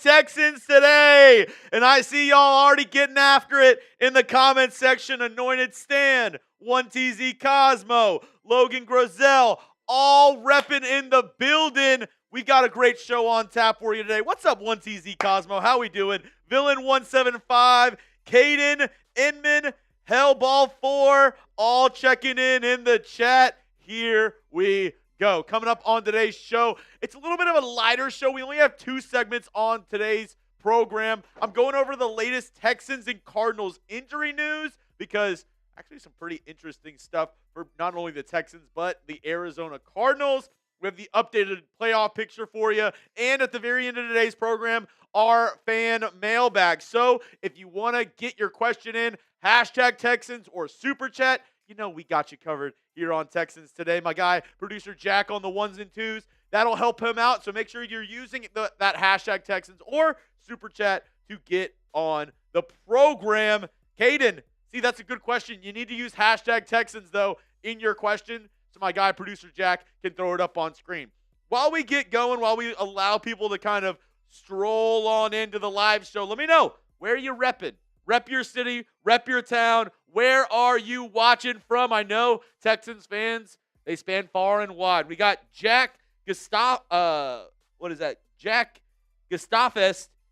Texans today. And I see y'all already getting after it in the comment section. Anointed Stan, 1TZ Cosmo, Logan Grosell, all repping in the building. We got a great show on tap for you today. What's up, 1TZ Cosmo? How we doing? Villain175, Caden, Inman, Hellball4, all checking in the chat. Here we go. Coming up on today's show, it's a little bit of a lighter show. We only have 2 segments on today's program. I'm going over the latest Texans and Cardinals injury news because actually some pretty interesting stuff for not only the Texans but the Arizona Cardinals. We have the updated playoff picture for you. And at the very end of today's program, our fan mailbag. So if you want to get your question in, hashtag Texans or Super Chat, you know we got you covered here on Texans Today. My guy, producer Jack on the 1s and 2s. That'll help him out. So make sure you're using that hashtag Texans or Super Chat to get on the program. Caden, see, that's a good question. You need to use hashtag Texans, though, in your question, so my guy, producer Jack, can throw it up on screen. While we get going, while we allow people to kind of stroll on into the live show, let me know, where are you repping? Rep your city, rep your town. Where are you watching from? I know Texans fans, they span far and wide. We got Jack Gustafes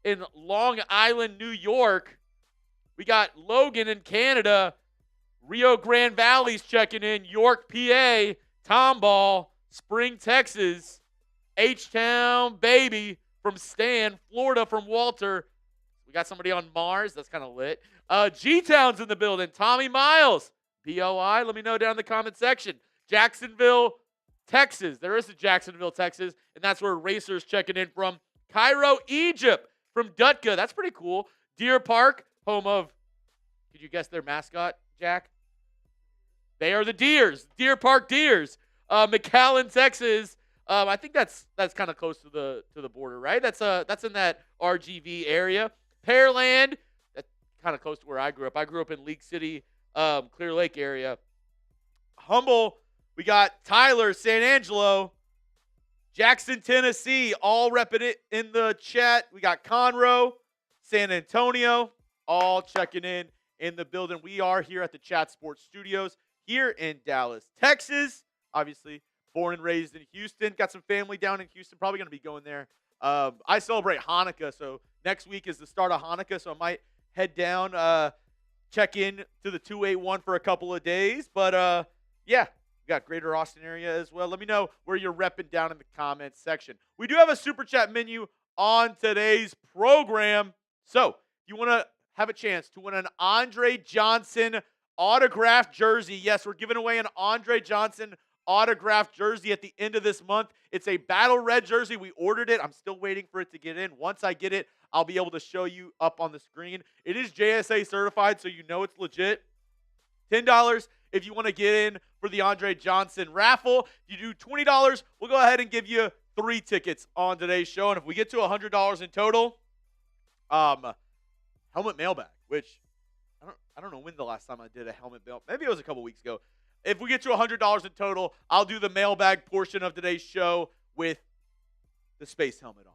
in Long Island, New York. We got Logan in Canada. Rio Grande Valley's checking in. York, PA. Tomball, Spring, Texas. H-Town, baby, from Stan. Florida, from Walter. We got somebody on Mars. That's kind of lit. G-Town's in the building. Tommy Miles, POI. Let me know down in the comment section. Jacksonville, Texas. There is a Jacksonville, Texas, and that's where Racer's checking in from. Cairo, Egypt, from Dutka. That's pretty cool. Deer Park, home of, could you guess their mascot, Jack? They are the Deers. Deer Park Deers. McAllen, Texas. I think that's kind of close to the border, right? That's in that RGV area. Pearland, that's kind of close to where I grew up. I grew up in League City, Clear Lake area. Humble, we got Tyler, San Angelo. Jackson, Tennessee, all repping it in the chat. We got Conroe, San Antonio, all checking in the building. We are here at the Chat Sports Studios here in Dallas, Texas. Obviously, born and raised in Houston. Got some family down in Houston. Probably going to be going there. I celebrate Hanukkah, so next week is the start of Hanukkah, so I might head down, check in to the 281 for a couple of days. But, yeah, we got Greater Austin area as well. Let me know where you're repping down in the comments section. We do have a Super Chat menu on today's program. So, if you want to have a chance to win an Andre Johnson autographed jersey. Yes, we're giving away an Andre Johnson autographed jersey at the end of this month. It's a battle red jersey. We ordered it. I'm still waiting for it to get in. Once I get it, I'll be able to show you up on the screen. It is JSA certified, so you know it's legit. $10 if you want to get in for the Andre Johnson raffle. If you do $20, we'll go ahead and give you 3 tickets on today's show. And if we get to $100 in total, helmet mailbag, which I don't know when the last time I did a helmet mail. Maybe it was a couple weeks ago. If we get to $100 in total, I'll do the mailbag portion of today's show with the space helmet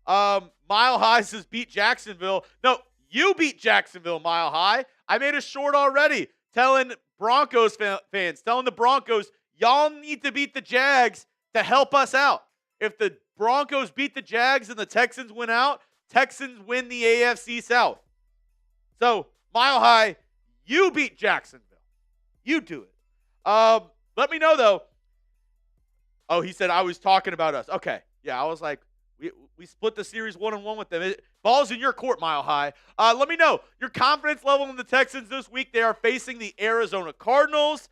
on. Mile High says beat Jacksonville. No, you beat Jacksonville, Mile High. I made a short already telling Broncos fans, telling the Broncos, y'all need to beat the Jags to help us out. If the Broncos beat the Jags and the Texans win out, Texans win the AFC South. So, Mile High, you beat Jacksonville. You do it. Let me know, though. Oh, he said I was talking about us. Okay. Yeah, I was like, we split the series 1-1 with them. Ball's in your court, Mile High. Let me know your confidence level in the Texans this week. They are facing the Arizona Cardinals.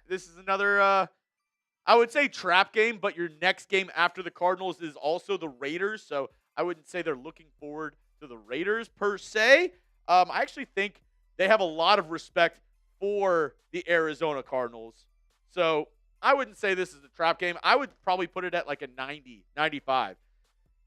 This is another, I would say, trap game, but your next game after the Cardinals is also the Raiders, so I wouldn't say they're looking forward to the Raiders per se. I actually think they have a lot of respect for the Arizona Cardinals. So I wouldn't say this is a trap game. I would probably put it at like a 90, 95.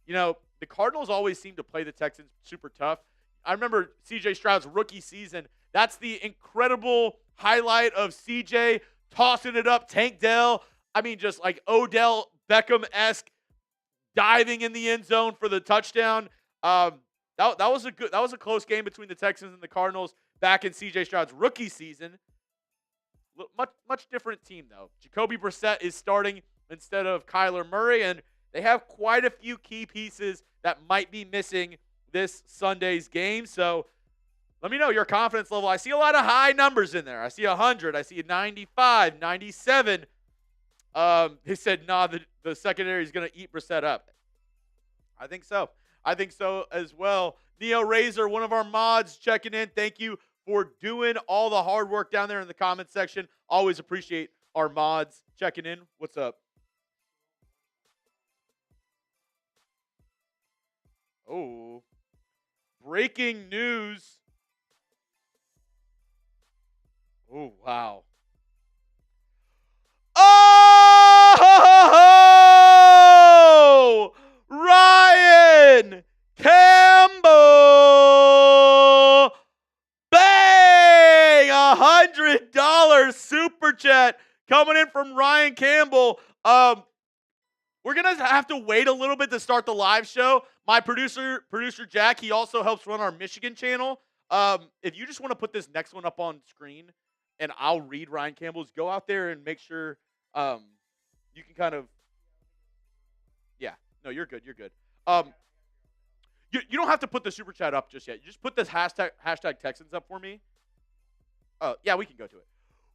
You know, the Cardinals always seem to play the Texans super tough. I remember C.J. Stroud's rookie season. That's the incredible highlight of C.J. tossing it up, Tank Dell. I mean, just like Odell Beckham-esque diving in the end zone for the touchdown. That was a close game between the Texans and the Cardinals back in C.J. Stroud's rookie season. Much different team though. Jacoby Brissett is starting instead of Kyler Murray, and they have quite a few key pieces that might be missing this Sunday's game. So let me know your confidence level. I see a lot of high numbers in there. I see 100. I see 95, 97. He said, nah, the secondary is going to eat Brissett up. I think so. I think so as well. Neo Razor, one of our mods, checking in. Thank you for doing all the hard work down there in the comment section. Always appreciate our mods checking in. What's up? Oh, breaking news. Oh, wow. Oh, Ryan Campbell. Bang! $100 super chat coming in from Ryan Campbell. We're going to have to wait a little bit to start the live show. My producer Jack, he also helps run our Michigan channel. If you just want to put this next one up on screen and I'll read Ryan Campbell's, go out there and make sure you can kind of, yeah, no, you're good. You're good. You don't have to put the super chat up just yet. You just put this hashtag Texans up for me. Oh, yeah, we can go to it.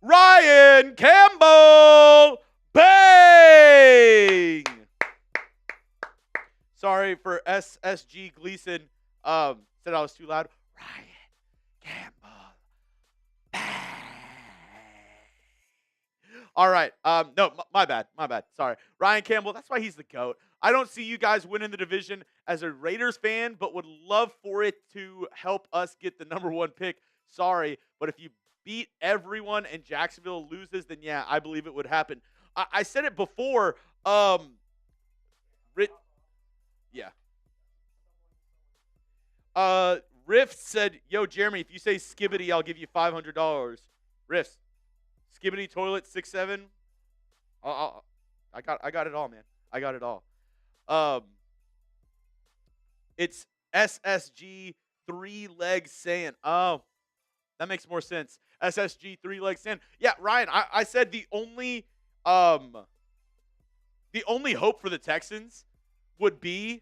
Ryan Campbell, bang! Sorry for SSG Gleason. Said I was too loud. Ryan Campbell, bang! All right. No, my bad. Sorry. Ryan Campbell, that's why he's the GOAT. I don't see you guys winning the division as a Raiders fan, but would love for it to help us get the #1 pick. Sorry, but if you beat everyone and Jacksonville loses, then yeah, I believe it would happen. I said it before. Yeah. Rift said, yo, Jeremy, if you say Skibbity, I'll give you $500. Rift. Skibbity toilet 6'7". I got it all, man. I got it all. It's SSG 3-leg sand. Oh, that makes more sense. SSG 3-leg sand. Yeah, Ryan, I said the only hope for the Texans would be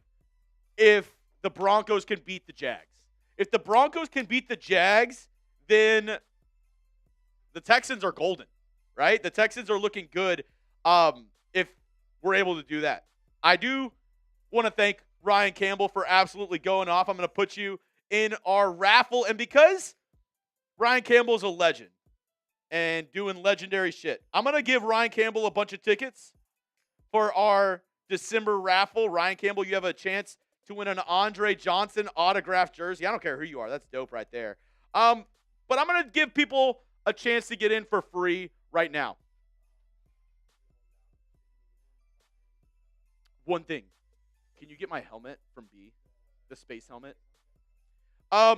if the Broncos can beat the Jags. If the Broncos can beat the Jags, then the Texans are golden, right? The Texans are looking good if we're able to do that. I do want to thank Ryan Campbell for absolutely going off. I'm going to put you in our raffle. And because Ryan Campbell is a legend and doing legendary shit, I'm going to give Ryan Campbell a bunch of tickets for our December raffle. Ryan Campbell, you have a chance to win an Andre Johnson autographed jersey. I don't care who you are. That's dope right there. But I'm going to give people a chance to get in for free right now. One thing. Can you get my helmet from B? The space helmet? Nah,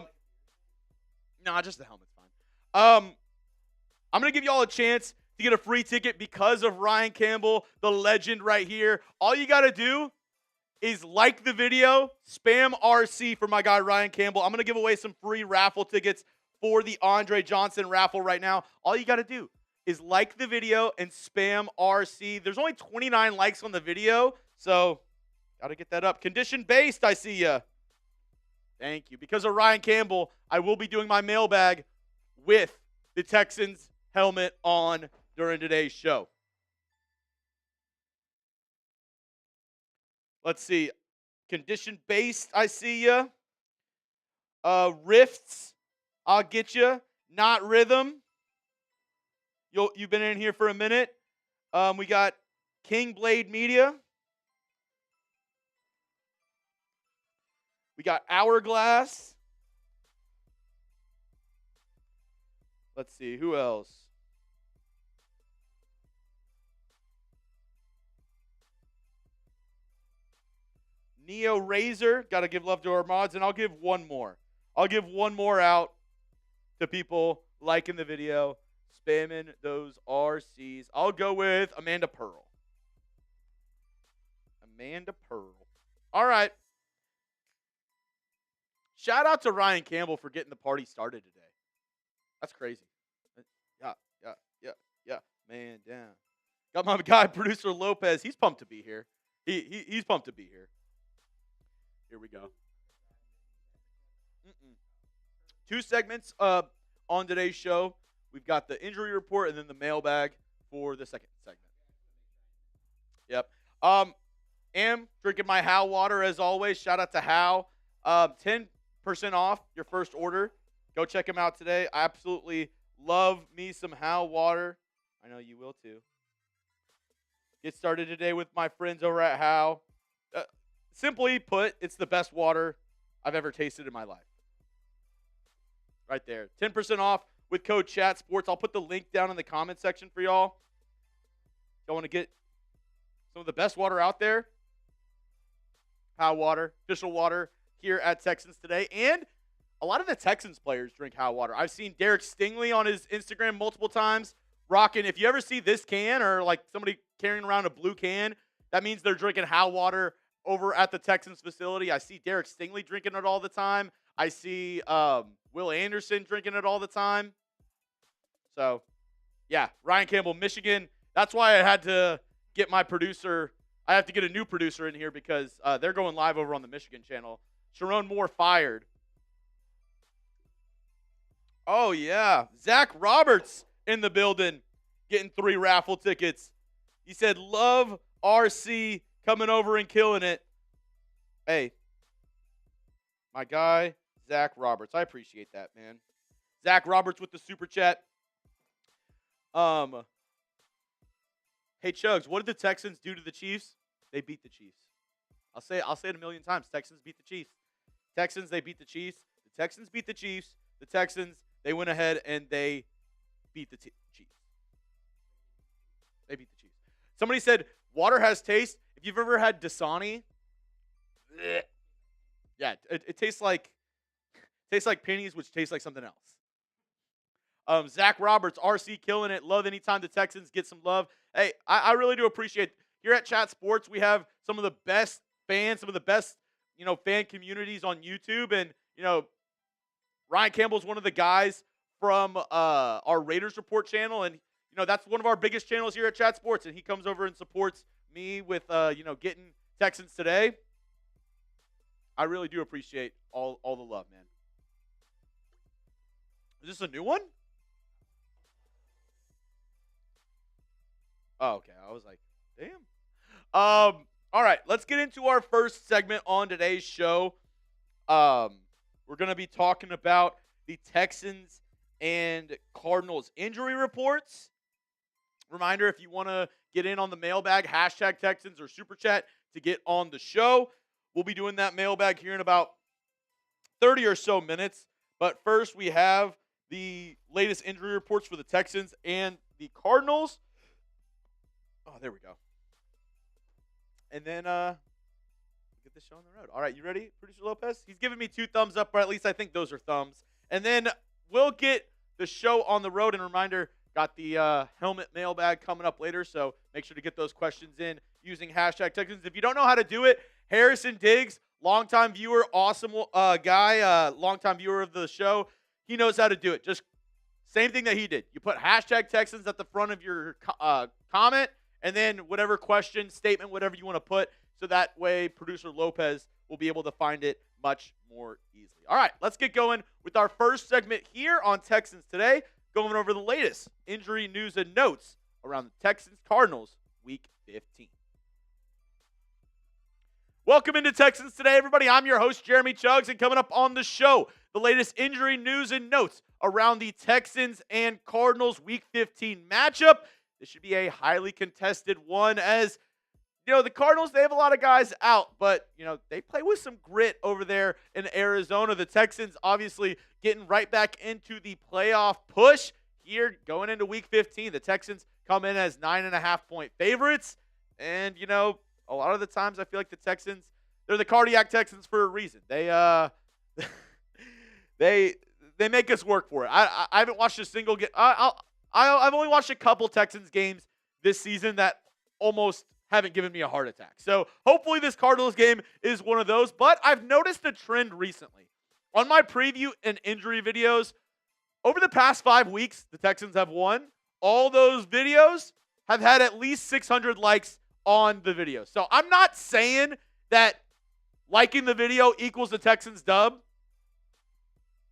just the helmet's fine. I'm going to give y'all a chance to get a free ticket because of Ryan Campbell, the legend right here. All you got to do is like the video, spam RC for my guy Ryan Campbell. I'm going to give away some free raffle tickets for the Andre Johnson raffle right now. All you got to do is like the video and spam RC. There's only 29 likes on the video, so got to get that up. Condition-based, I see ya. Thank you. Because of Ryan Campbell, I will be doing my mailbag with the Texans helmet on during today's show. Let's see. Condition-based, I see ya. Rifts, I'll get you. Not rhythm. You've been in here for a minute. We got King Blade Media. We got Hourglass. Let's see. Who else? Neo Razor. Got to give love to our mods. And I'll give one more. I'll give one more out to people liking the video, spamming those RCs. I'll go with Amanda Pearl. Amanda Pearl. All right. Shout out to Ryan Campbell for getting the party started today. That's crazy. Yeah, yeah, yeah, yeah. Man down. Got my guy, producer Lopez. He's pumped to be here. He's pumped to be here. Here we go. Mm-mm. 2 segments on today's show. We've got the injury report and then the mailbag for the second segment. Yep. Am drinking my How water as always. Shout out to How. 10% off your first order. Go check him out today. I absolutely love me some How water. I know you will too. Get started today with my friends over at How. Simply put, it's the best water I've ever tasted in my life. Right there. 10% off with code CHATSPORTS. I'll put the link down in the comment section for y'all. Y'all want to get some of the best water out there? How water, official water here at Texans today. And a lot of the Texans players drink How water. I've seen Derek Stingley on his Instagram multiple times rocking. If you ever see this can or like somebody carrying around a blue can, that means they're drinking How water over at the Texans facility. I see Derek Stingley drinking it all the time. I see Will Anderson drinking it all the time. So, yeah, Ryan Campbell, Michigan. That's why I had to get my producer. I have to get a new producer in here because they're going live over on the Michigan channel. Sharon Moore fired. Oh, yeah. Zach Roberts in the building getting 3 raffle tickets. He said, love RC coming over and killing it. Hey, my guy, Zach Roberts. I appreciate that, man. Zach Roberts with the super chat. Hey, Chuggs, what did the Texans do to the Chiefs? They beat the Chiefs. I'll say it a million times. Texans beat the Chiefs. Texans, they beat the Chiefs. The Texans beat the Chiefs. The Texans, they went ahead and they beat the Chiefs. They beat the Chiefs. Somebody said, water has taste. If you've ever had Dasani, yeah, it tastes like pennies, which tastes like something else. Zach Roberts, RC killing it. Love anytime the Texans get some love. Hey, I really do appreciate it. Here at Chat Sports, we have some of the best fans, some of the best, fan communities on YouTube. And, Ryan Campbell's one of the guys from our Raiders Report channel. And, that's one of our biggest channels here at Chat Sports. And he comes over and supports me with, getting Texans today. I really do appreciate all the love, man. Is this a new one? Oh, okay. I was like, damn. All right. Let's get into our first segment on today's show. We're going to be talking about the Texans and Cardinals injury reports. Reminder, if you want to get in on the mailbag, hashtag Texans or Super Chat to get on the show. We'll be doing that mailbag here in about 30 or so minutes. But first, we have the latest injury reports for the Texans and the Cardinals. Oh, there we go. And then get this show on the road. All right, you ready, Producer Lopez? He's giving me 2 thumbs up, or at least I think those are thumbs. And then we'll get the show on the road. And a reminder, got the helmet mailbag coming up later, so make sure to get those questions in using hashtag Texans. If you don't know how to do it, Harrison Diggs, longtime viewer, awesome guy, longtime viewer of the show. He knows how to do it. Just same thing that he did. You put hashtag Texans at the front of your comment, and then whatever question, statement, whatever you want to put, so that way producer Lopez will be able to find it much more easily. All right, let's get going with our first segment here on Texans Today, going over the latest injury news and notes around the Texans-Cardinals Week 15. Welcome into Texans Today, everybody. I'm your host, Jeremy Chuggs, and coming up on the show, the latest injury news and notes around the Texans and Cardinals Week 15 matchup. This should be a highly contested one as, the Cardinals, they have a lot of guys out, but, they play with some grit over there in Arizona. The Texans obviously getting right back into the playoff push here going into Week 15. The Texans come in as 9.5-point favorites, and, a lot of the times I feel like the Texans, they're the cardiac Texans for a reason. They they make us work for it. I haven't watched a single game. I've only watched a couple Texans games this season that almost haven't given me a heart attack. So hopefully this Cardinals game is one of those. But I've noticed a trend recently. On my preview and injury videos, over the past 5 weeks, the Texans have won. All those videos have had at least 600 likes on the video. So I'm not saying that liking the video equals the Texans dub,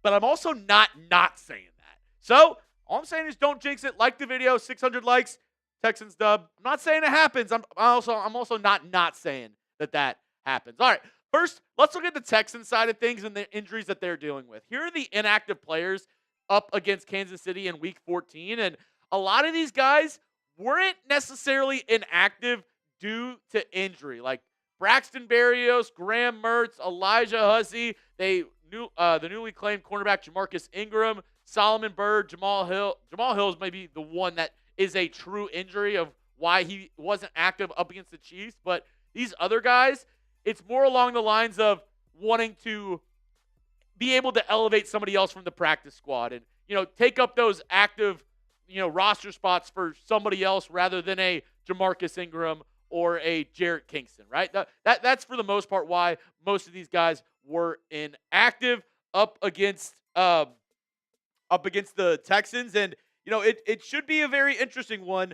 but I'm also not saying that. So all I'm saying is don't jinx it. Like the video, 600 likes, Texans dub. I'm not saying it happens. I'm also not saying that happens. All right, first, let's look at the Texans side of things and the injuries that they're dealing with. Here are the inactive players up against Kansas City in Week 14, and a lot of these guys weren't necessarily inactive due to injury. Like Braxton Berrios, Graham Mertz, Elijah Hussey, the newly claimed cornerback Jamarcus Ingram, Solomon Byrd, Jamal Hill. Jamal Hill is maybe the one that is a true injury of why he wasn't active up against the Chiefs. But these other guys, it's more along the lines of wanting to be able to elevate somebody else from the practice squad and, take up those active, roster spots for somebody else rather than a Jamarcus Ingram or a Jarrett Kingston, right? That's for the most part why most of these guys were inactive up against the Texans. And, it should be a very interesting one,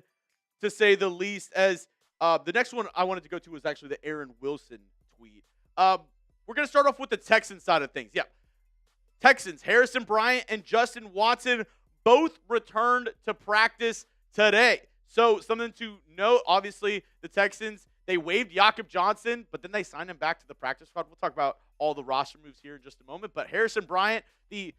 to say the least, as the next one I wanted to go to was actually the Aaron Wilson tweet. We're going to start off with the Texans side of things. Yeah. Texans, Harrison Bryant and Justin Watson both returned to practice today. So something to note, obviously, the Texans, they waived Jakob Johnson, but then they signed him back to the practice squad. We'll talk about all the roster moves here in just a moment. But Harrison Bryant, the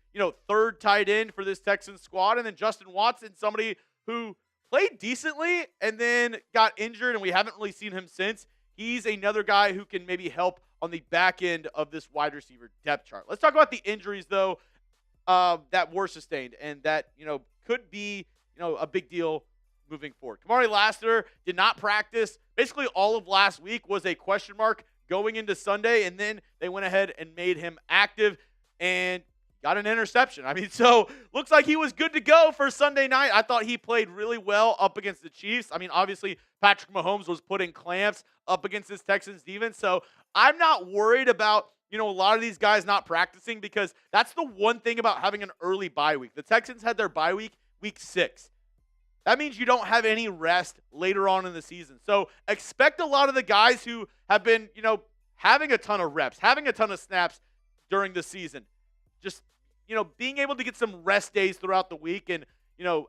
third tight end for this Texans squad, and then Justin Watson, somebody who played decently and then got injured, and we haven't really seen him since. He's another guy who can maybe help on the back end of this wide receiver depth chart. Let's talk about the injuries, though, that were sustained and that, could be, a big deal moving forward. Kamari Lassiter did not practice. Basically, all of last week was a question mark going into Sunday, and then they went ahead and made him active and got an interception. So looks like he was good to go for Sunday night. I thought he played really well up against the Chiefs. Obviously, Patrick Mahomes was putting clamps up against this Texans defense. So I'm not worried about, a lot of these guys not practicing, because that's the one thing about having an early bye week. The Texans had their bye week, week 6. That means you don't have any rest later on in the season. So expect a lot of the guys who have been, having a ton of reps, having a ton of snaps during the season, just, being able to get some rest days throughout the week. And,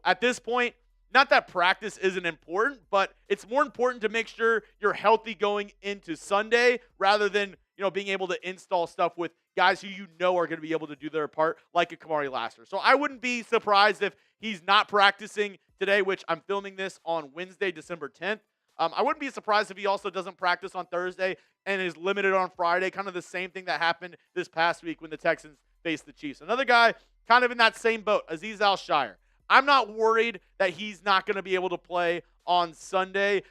at this point, not that practice isn't important, but it's more important to make sure you're healthy going into Sunday rather than, being able to install stuff with guys who are going to be able to do their part, like a Kamari Lassiter. So I wouldn't be surprised if he's not practicing today, which I'm filming this on Wednesday, December 10th. I wouldn't be surprised if he also doesn't practice on Thursday and is limited on Friday, kind of the same thing that happened this past week when the Texans faced the Chiefs. Another guy kind of in that same boat, Azeez Al-Shire. I'm not worried that he's not going to be able to play on Sunday.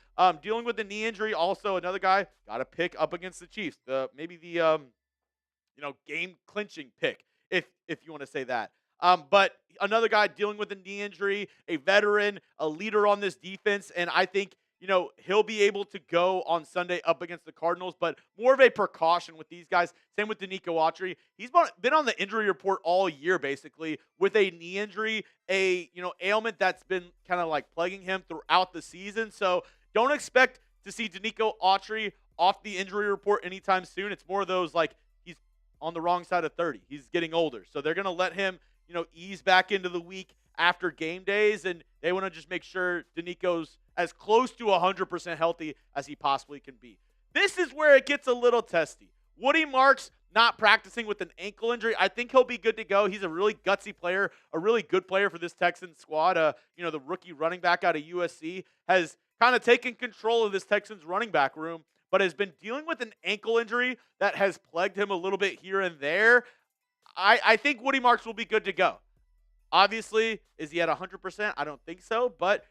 Dealing with the knee injury, also another guy got a pick up against the Chiefs. Maybe the game clinching pick, if you want to say that. But another guy dealing with a knee injury, a veteran, a leader on this defense, and I think he'll be able to go on Sunday up against the Cardinals, but more of a precaution with these guys. Same with Danico Autry. He's been on the injury report all year, basically, with a knee injury, a ailment that's been kind of like plaguing him throughout the season. So don't expect to see Danico Autry off the injury report anytime soon. It's more of those like he's on the wrong side of 30. He's getting older. So they're going to let him, ease back into the week after game days, and they want to just make sure Danico's as close to 100% healthy as he possibly can be. This is where it gets a little testy. Woody Marks not practicing with an ankle injury. I think he'll be good to go. He's a really gutsy player, a really good player for this Texans squad. The rookie running back out of USC has kind of taken control of this Texans running back room, but has been dealing with an ankle injury that has plagued him a little bit here and there. I think Woody Marks will be good to go. Obviously, is he at 100%? I don't think so, but,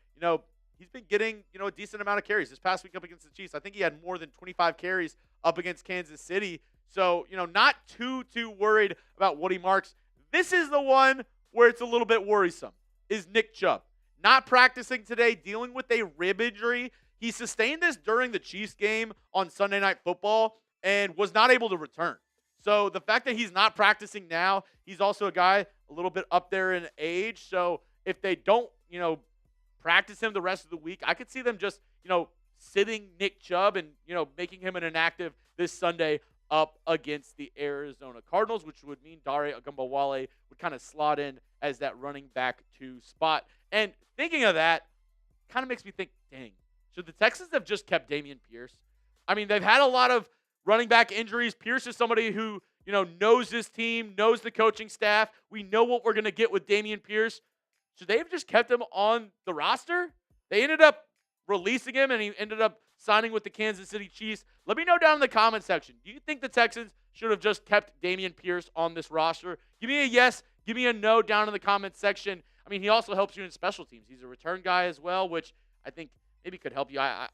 he's been getting, a decent amount of carries. This past week up against the Chiefs, I think he had more than 25 carries up against Kansas City. So, not too worried about Woody Marks. This is the one where it's a little bit worrisome, is Nick Chubb. Not practicing today, dealing with a rib injury. He sustained this during the Chiefs game on Sunday Night Football and was not able to return. So the fact that he's not practicing now, he's also a guy a little bit up there in age. So if they don't, practice him the rest of the week, I could see them just, sitting Nick Chubb and, making him an inactive this Sunday up against the Arizona Cardinals, which would mean Dare Ogunbowale would kind of slot in as that running back 2 spot. And thinking of that kind of makes me think, dang, should the Texans have just kept Dameon Pierce? I mean, they've had a lot of running back injuries. Pierce is somebody who, knows this team, knows the coaching staff. We know what we're going to get with Dameon Pierce. Should they have just kept him on the roster? They ended up releasing him, and he ended up signing with the Kansas City Chiefs. Let me know down in the comment section. Do you think the Texans should have just kept Dameon Pierce on this roster? Give me a yes. Give me a no down in the comment section. I mean, he also helps you in special teams. He's a return guy as well, which I think maybe could help you. I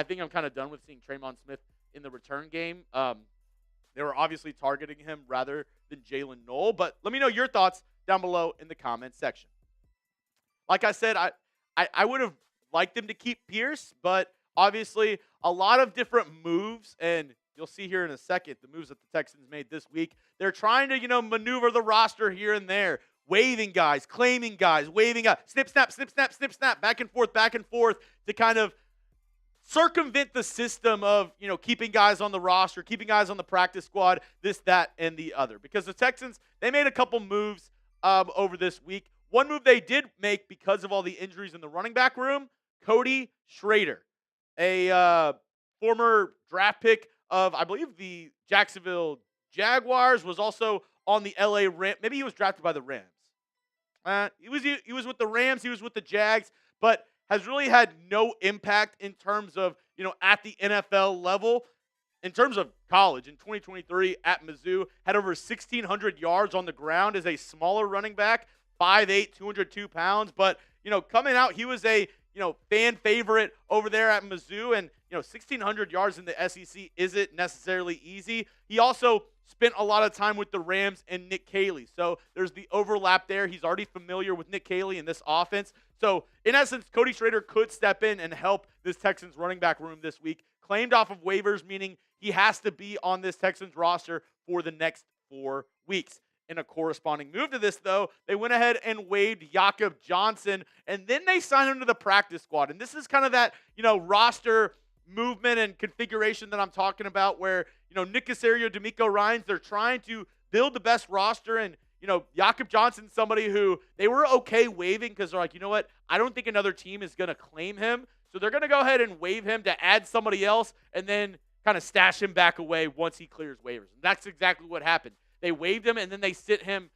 think I'm kind of done with seeing Tremon Smith in the return game. They were obviously targeting him rather than Jalen Noel. But let me know your thoughts down below in the comment section. Like I said, I would have liked them to keep Pierce, but obviously a lot of different moves, and you'll see here in a second the moves that the Texans made this week. They're trying to, maneuver the roster here and there, waiving guys, claiming guys, waiving guys, snip, snap, snip, snap, snip, snap, back and forth to kind of circumvent the system of, keeping guys on the roster, keeping guys on the practice squad, this, that, and the other. Because the Texans, they made a couple moves over this week. One move they did make because of all the injuries in the running back room, Cody Schrader, a former draft pick of, I believe, the Jacksonville Jaguars, was also on the LA Rams. Maybe he was drafted by the Rams. He was with the Rams, he was with the Jags, but has really had no impact in terms of, at the NFL level. In terms of college, in 2023 at Mizzou, had over 1,600 yards on the ground as a smaller running back, 5'8", 202 pounds. But, coming out, he was a, fan favorite over there at Mizzou. And, 1,600 yards in the SEC isn't necessarily easy. He also spent a lot of time with the Rams and Nick Caserio. So there's the overlap there. He's already familiar with Nick Caserio in this offense. So, in essence, Cody Schrader could step in and help this Texans running back room this week. Claimed off of waivers, meaning he has to be on this Texans roster for the next 4 weeks. In a corresponding move to this, though, they went ahead and waived Jakob Johnson, and then they signed him to the practice squad. And this is kind of that, roster movement and configuration that I'm talking about where, Nick Caserio, D'Amico Ryans, they're trying to build the best roster. And, Jakob Johnson's somebody who they were okay waiving because they're like, you know what? I don't think another team is going to claim him. So they're going to go ahead and waive him to add somebody else and then kind of stash him back away once he clears waivers. And that's exactly what happened. They waived him, and then they then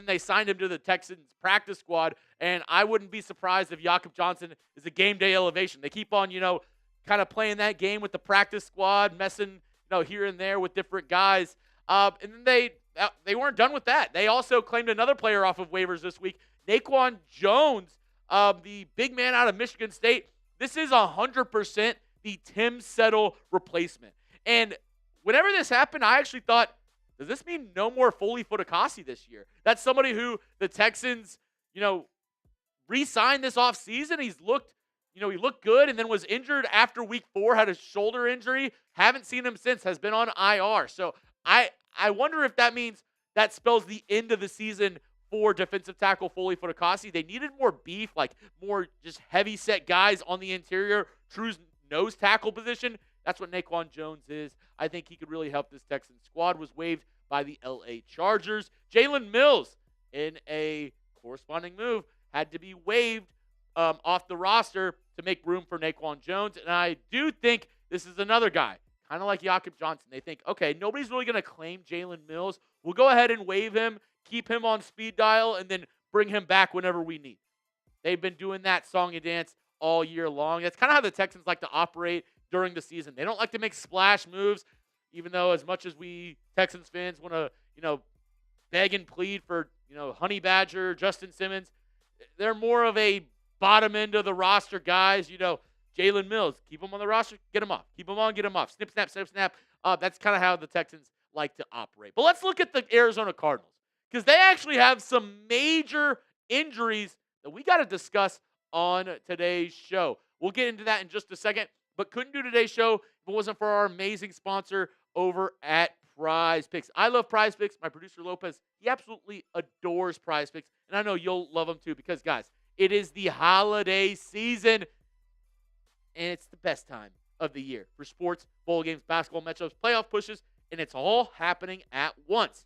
they signed him to the Texans practice squad. And I wouldn't be surprised if Jakob Johnson is a game day elevation. They keep on, kind of playing that game with the practice squad, messing, here and there with different guys. And then they weren't done with that. They also claimed another player off of waivers this week, Naquon Jones, the big man out of Michigan State. This is 100% the Tim Settle replacement. And whenever this happened, I actually thought, does this mean no more Foley Fudakasi this year? That's somebody who the Texans, re-signed this offseason. He looked good and then was injured after week 4, had a shoulder injury. Haven't seen him since, has been on IR. So I wonder if that means that spells the end of the season for defensive tackle Foley Fudakasi. They needed more beef, like more just heavy-set guys on the interior, true nose tackle position. That's what Naquon Jones is. I think he could really help this Texans squad. Was waived by the LA Chargers. Jalen Mills, in a corresponding move, had to be waived off the roster to make room for Naquon Jones. And I do think this is another guy, kind of like Jakob Johnson. They think, okay, nobody's really going to claim Jalen Mills. We'll go ahead and waive him, keep him on speed dial, and then bring him back whenever we need. They've been doing that song and dance all year long. That's kind of how the Texans like to operate during the season. They don't like to make splash moves, even though as much as we Texans fans want to, beg and plead for, Honey Badger, Justin Simmons, they're more of a bottom end of the roster guys. Jalen Mills, keep him on the roster, get him off. Keep him on, get him off. Snip, snap, snip, snap. That's kind of how the Texans like to operate. But let's look at the Arizona Cardinals because they actually have some major injuries that we got to discuss on today's show. We'll get into that in just a second. but couldn't do today's show if it wasn't for our amazing sponsor over at Prize Picks. I love Prize Picks. My producer Lopez, he absolutely adores Prize Picks, and I know you'll love them too because, guys, it is the holiday season, and it's the best time of the year for sports, bowl games, basketball matchups, playoff pushes, and it's all happening at once.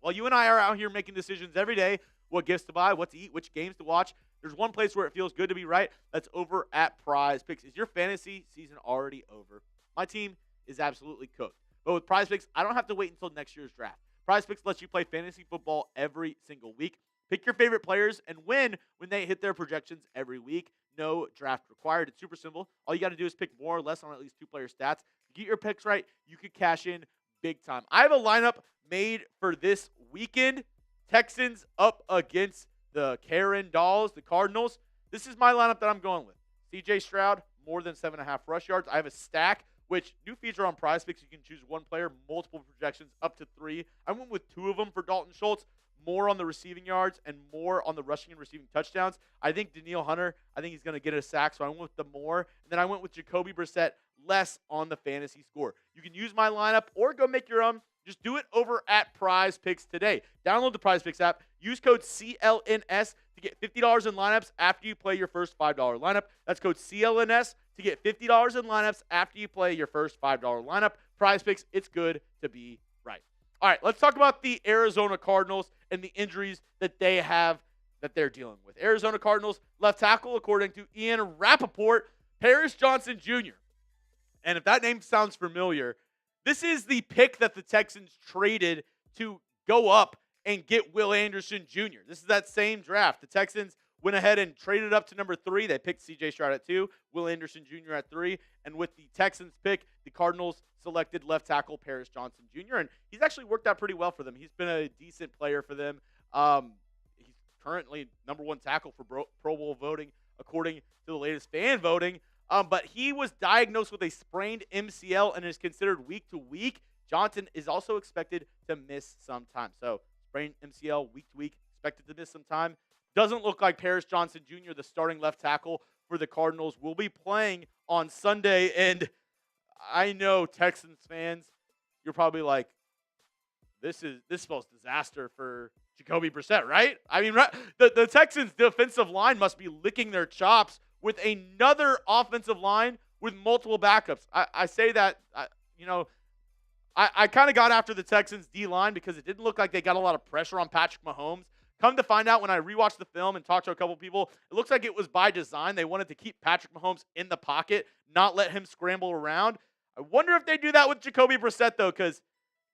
While you and I are out here making decisions every day, what gifts to buy, what to eat, which games to watch, there's one place where it feels good to be right. That's over at Prize Picks. Is your fantasy season already over? My team is absolutely cooked. But with Prize Picks, I don't have to wait until next year's draft. Prize Picks lets you play fantasy football every single week. Pick your favorite players and win when they hit their projections every week. No draft required. It's super simple. All you got to do is pick more or less on at least 2 player stats. If you get your picks right, you could cash in big time. I have a lineup made for this weekend. Texans up against the Karen Dolls, the Cardinals. This is my lineup that I'm going with. C.J. Stroud, more than 7.5 rush yards. I have a stack, which new feature on Prize Picks, you can choose one player, multiple projections, up to 3. I went with 2 of them for Dalton Schultz, more on the receiving yards and more on the rushing and receiving touchdowns. I think Danielle Hunter, I think he's going to get a sack, so I went with the more. And then I went with Jakobi Brissett, less on the fantasy score. You can use my lineup or go make your own. Just do it over at Prize Picks today. Download the Prize Picks app. Use code CLNS to get $50 in lineups after you play your first $5 lineup. That's code CLNS to get $50 in lineups after you play your first $5 lineup. Prize Picks, it's good to be right. All right, let's talk about the Arizona Cardinals and the injuries that they have that they're dealing with. Arizona Cardinals left tackle, according to Ian Rappaport, Paris Johnson Jr. And if that name sounds familiar, this is the pick that the Texans traded to go up and get Will Anderson Jr. This is that same draft. The Texans went ahead and traded up to number 3. They picked C.J. Stroud at 2, Will Anderson Jr. at 3. And with the Texans pick, the Cardinals selected left tackle Paris Johnson Jr. And he's actually worked out pretty well for them. He's been a decent player for them. He's currently number 1 tackle for Pro Bowl voting, according to the latest fan voting. But he was diagnosed with a sprained MCL and is considered week to week. Johnson is also expected to miss some time. So sprained MCL week to week, expected to miss some time. Doesn't look like Paris Johnson Jr., the starting left tackle for the Cardinals, will be playing on Sunday. And I know Texans fans, you're probably like, this spells disaster for Jakobi Brissett, right? I mean, the Texans' defensive line must be licking their chops with another offensive line with multiple backups. I say that, I kind of got after the Texans' D-line because it didn't look like they got a lot of pressure on Patrick Mahomes. Come to find out when I rewatched the film and talked to a couple people, it looks like it was by design. They wanted to keep Patrick Mahomes in the pocket, not let him scramble around. I wonder if they do that with Jakobi Brissett, though, because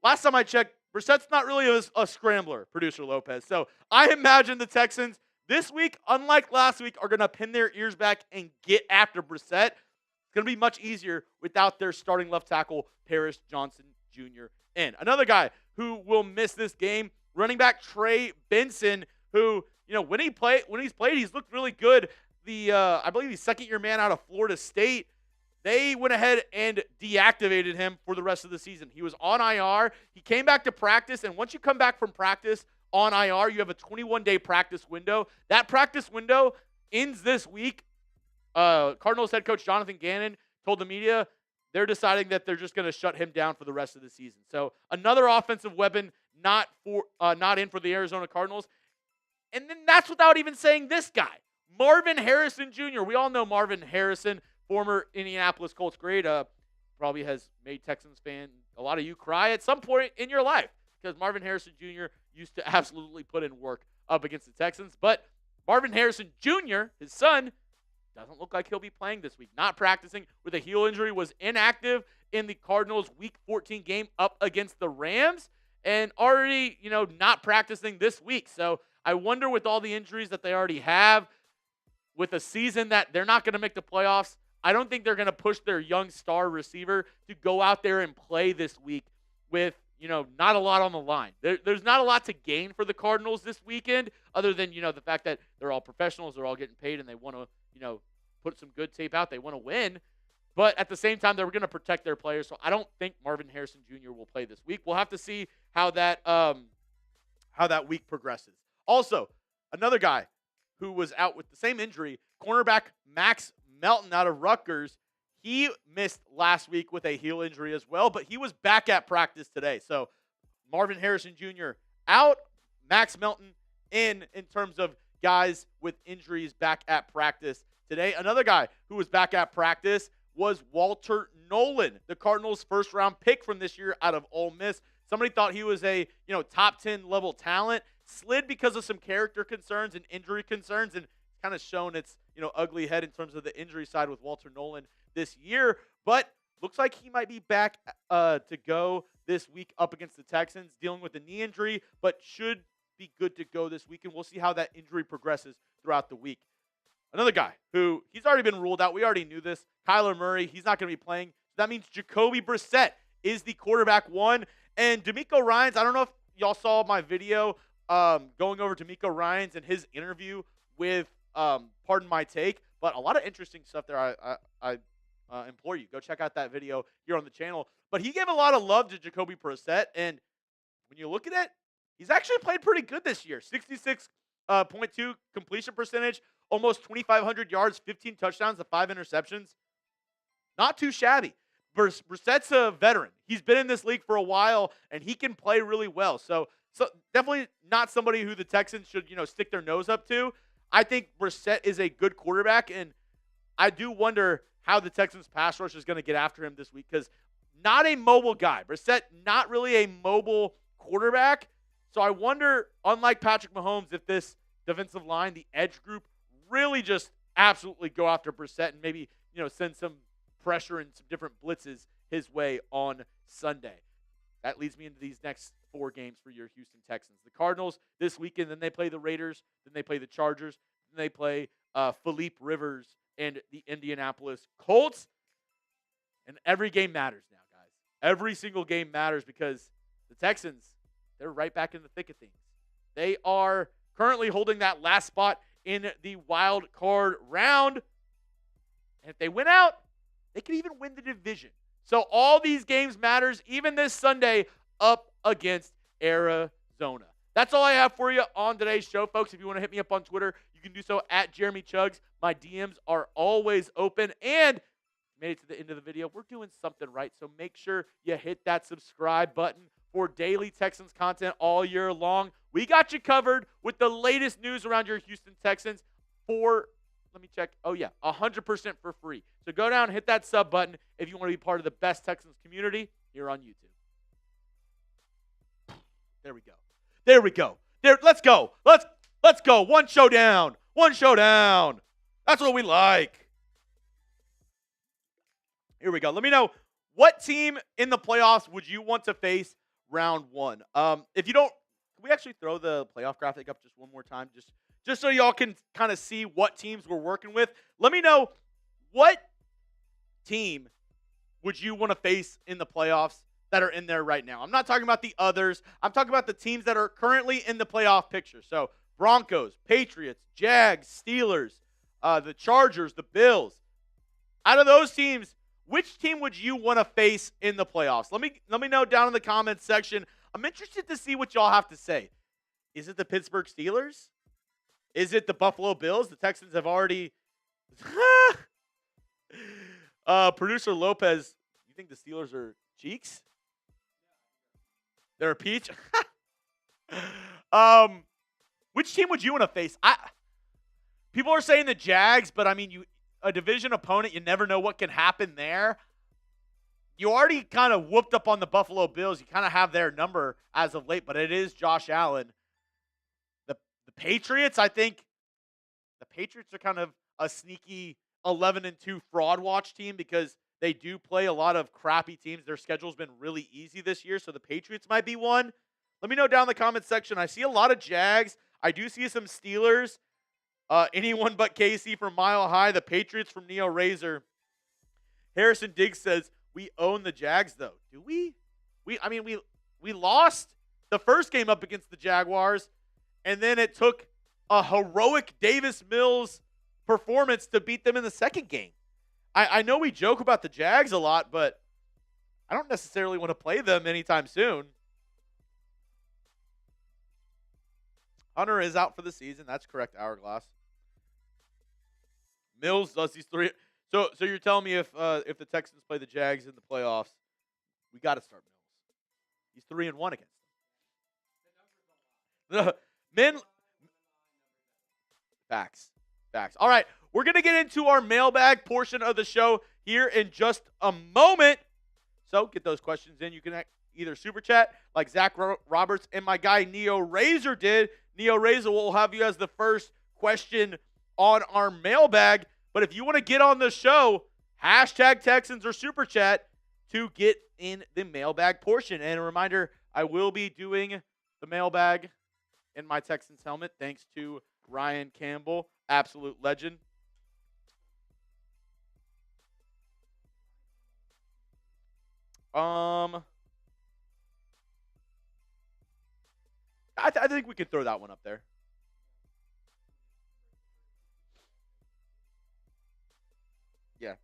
last time I checked, Brissett's not really a scrambler, producer Lopez. So I imagine the Texans this week, unlike last week, are going to pin their ears back and get after Brissett. It's going to be much easier without their starting left tackle, Paris Johnson Jr. in. Another guy who will miss this game, running back Trey Benson, who, when he's played, he's looked really good. I believe he's second-year man out of Florida State. They went ahead and deactivated him for the rest of the season. He was on IR. He came back to practice, and once you come back from practice on IR, you have a 21-day practice window. That practice window ends this week. Cardinals head coach Jonathan Gannon told the media they're deciding that they're just going to shut him down for the rest of the season. So another offensive weapon not in for the Arizona Cardinals. And then that's without even saying this guy, Marvin Harrison Jr. We all know Marvin Harrison, former Indianapolis Colts great, probably has made Texans fan, a lot of you cry at some point in your life because Marvin Harrison Jr. used to absolutely put in work up against the Texans. But Marvin Harrison Jr., his son, doesn't look like he'll be playing this week. Not practicing with a heel injury, was inactive in the Cardinals' Week 14 game up against the Rams, and already, not practicing this week. So I wonder with all the injuries that they already have, with a season that they're not going to make the playoffs, I don't think they're going to push their young star receiver to go out there and play this week with, not a lot on the line. There's not a lot to gain for the Cardinals this weekend other than, the fact that they're all professionals, they're all getting paid, and they want to, put some good tape out. They want to win. But at the same time, they're going to protect their players. So I don't think Marvin Harrison Jr. will play this week. We'll have to see how that week progresses. Also, another guy who was out with the same injury, cornerback Max Melton out of Rutgers. He missed last week with a heel injury as well, but he was back at practice today. So Marvin Harrison Jr. out, Max Melton in terms of guys with injuries back at practice today. Another guy who was back at practice was Walter Nolan, the Cardinals' first-round pick from this year out of Ole Miss. Somebody thought he was a top 10 level talent, slid because of some character concerns and injury concerns, and kind of shown its ugly head in terms of the injury side with Walter Nolan this year. But looks like he might be back to go this week up against the Texans, dealing with a knee injury, but should be good to go this week, and we'll see how that injury progresses throughout the week. Another guy who he's already been ruled out. We already knew this. Kyler Murray, he's not going to be playing. That means Jacoby Brissett is the quarterback one. And D'Amico Ryans, I don't know if y'all saw my video going over D'Amico Ryans and his interview with Pardon My Take, but a lot of interesting stuff there. I implore you, go check out that video here on the channel. But he gave a lot of love to Jacoby Brissett, and when you look at it, he's actually played pretty good this year. 66.2 completion percentage, almost 2,500 yards, 15 touchdowns, 5 interceptions. Not too shabby. Brissett's a veteran. He's been in this league for a while, and he can play really well. So definitely not somebody who the Texans should, stick their nose up to. I think Brissett is a good quarterback, and I do wonder how the Texans pass rush is going to get after him this week, because not a mobile guy. Brissett, not really a mobile quarterback. So I wonder, unlike Patrick Mahomes, if this defensive line, the edge group, really just absolutely go after Brissett and maybe, send some pressure and some different blitzes his way on Sunday. That leads me into these next 4 games for your Houston Texans. The Cardinals this weekend, then they play the Raiders, then they play the Chargers, then they play Philippe Rivers and the Indianapolis Colts. And every game matters now, guys. Every single game matters, because the Texans, they're right back in the thick of things. They are currently holding that last spot in the wild card round. And if they win out, they could even win the division. So all these games matters, even this Sunday up against Arizona. That's all I have for you on today's show, folks. If you want to hit me up on Twitter, you can do so at Jeremy Chuggs. My DMs are always open. And made it to the end of the video, we're doing something right. So make sure you hit that subscribe button for daily Texans content all year long. We got you covered with the latest news around your Houston Texans for, let me check, 100% for free. So go down and hit that sub button if you want to be part of the best Texans community here on YouTube. There we go. Let's go. Let's go. One showdown. That's what we like. Here we go. Let me know, what team in the playoffs would you want to face round 1? If you don't, can we actually throw the playoff graphic up just one more time? Just so y'all can kind of see what teams we're working with. Let me know, what team would you want to face in the playoffs that are in there right now? I'm not talking about the others. I'm talking about the teams that are currently in the playoff picture. So Broncos, Patriots, Jags, Steelers, the Chargers, the Bills. Out of those teams, which team would you want to face in the playoffs? Let me know down in the comments section. I'm interested to see what y'all have to say. Is it the Pittsburgh Steelers? Is it the Buffalo Bills? The Texans have already... Producer Lopez, you think the Steelers are cheeks? They're a peach? Which team would you want to face? People are saying the Jags, but I mean, a division opponent, you never know what can happen there. You already kind of whooped up on the Buffalo Bills. You kind of have their number as of late, but it is Josh Allen. The Patriots, I think the Patriots are kind of a sneaky 11-2 fraud watch team, because they do play a lot of crappy teams. Their schedule's been really easy this year, so the Patriots might be one. Let me know down in the comments section. I see a lot of Jags. I do see some Steelers. Anyone but Casey from Mile High. The Patriots from Neo Razor. Harrison Diggs says, we own the Jags, though. Do we? We lost the first game up against the Jaguars, and then it took a heroic Davis Mills performance to beat them in the second game. I know we joke about the Jags a lot, but I don't necessarily want to play them anytime soon. Hunter is out for the season. That's correct, Hourglass. Mills does these So you're telling me if the Texans play the Jags in the playoffs, we got to start Mills. He's 3-1 against them. Men. Facts. All right, we're gonna get into our mailbag portion of the show here in just a moment. So get those questions in. You can either super chat like Zach Roberts and my guy Neo Razor did. Neo Razor will have you as the first question on our mailbag. But if you want to get on the show, hashtag Texans or super chat to get in the mailbag portion. And a reminder, I will be doing the mailbag in my Texans helmet thanks to Ryan Campbell, absolute legend. I think we could throw that one up there. Yeah. All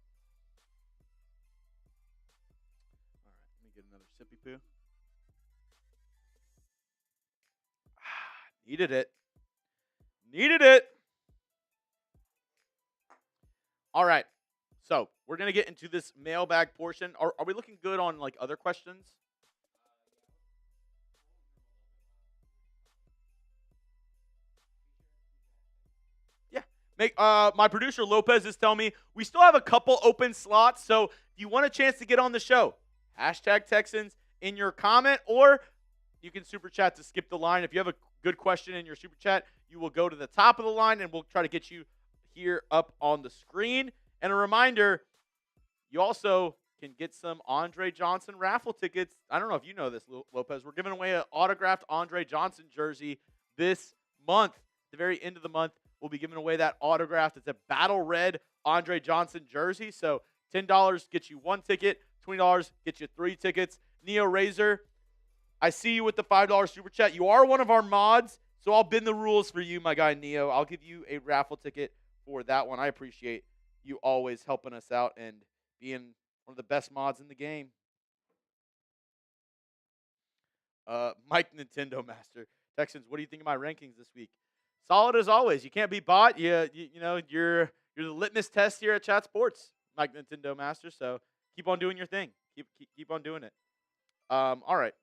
right, let me get another sippy poo. Needed it. All right. So we're going to get into this mailbag portion. Are we looking good on like other questions? Yeah. My producer Lopez is telling me we still have a couple open slots. So if you want a chance to get on the show, hashtag Texans in your comment, or you can super chat to skip the line. If you have a good question in your super chat, you will go to the top of the line and we'll try to get you here up on the screen. And a reminder, you also can get some Andre Johnson raffle tickets. I don't know if you know this, Lopez. We're giving away an autographed Andre Johnson jersey this month. At the very end of the month, we'll be giving away that autographed. It's a battle red Andre Johnson jersey. So $10 gets you one ticket. $20 gets you 3 tickets. Neo Razor, I see you with the $5 super chat. You are one of our mods, so I'll bend the rules for you, my guy Neo. I'll give you a raffle ticket for that one. I appreciate you always helping us out and being one of the best mods in the game. Mike Nintendo Master. Texans, what do you think of my rankings this week? Solid as always. You can't be bought. You know, you're the litmus test here at Chat Sports, Mike Nintendo Master. So keep on doing your thing. Keep on doing it. All right.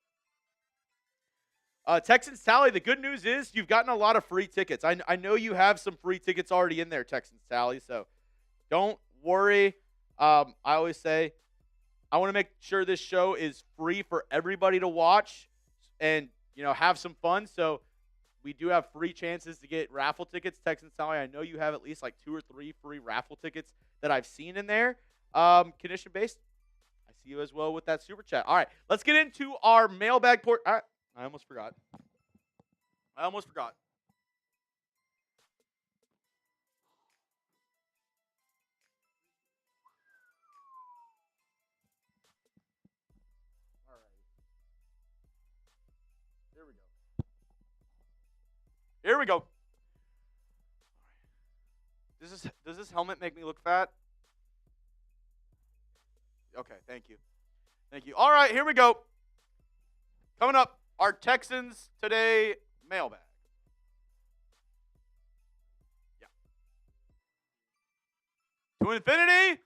Texans Tally, the good news is you've gotten a lot of free tickets. I know you have some free tickets already in there, Texans Tally, so don't worry. I always say I want to make sure this show is free for everybody to watch and, you know, have some fun. So we do have free chances to get raffle tickets. Texans Tally, I know you have at least like 2 or 3 free raffle tickets that I've seen in there. Condition-based, I see you as well with that super chat. All right, let's get into our mailbag port. All right. I almost forgot. All right. Here we go. Does this helmet make me look fat? Okay, thank you. All right, here we go. Coming up, our Texans Today mailbag. Yeah. To infinity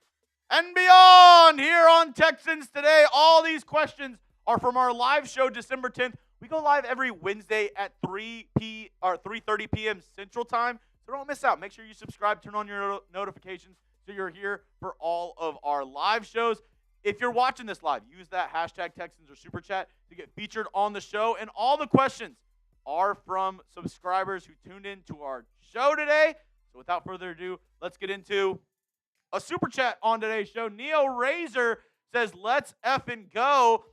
and beyond here on Texans Today. All these questions are from our live show December 10th. We go live every Wednesday at 3:30 p.m. Central Time. So don't miss out. Make sure you subscribe, turn on your notifications so you're here for all of our live shows. If you're watching this live, use that hashtag Texans or Super Chat to get featured on the show. And all the questions are from subscribers who tuned in to our show today. So without further ado, let's get into a Super Chat on today's show. Neo Razor says, let's effing go.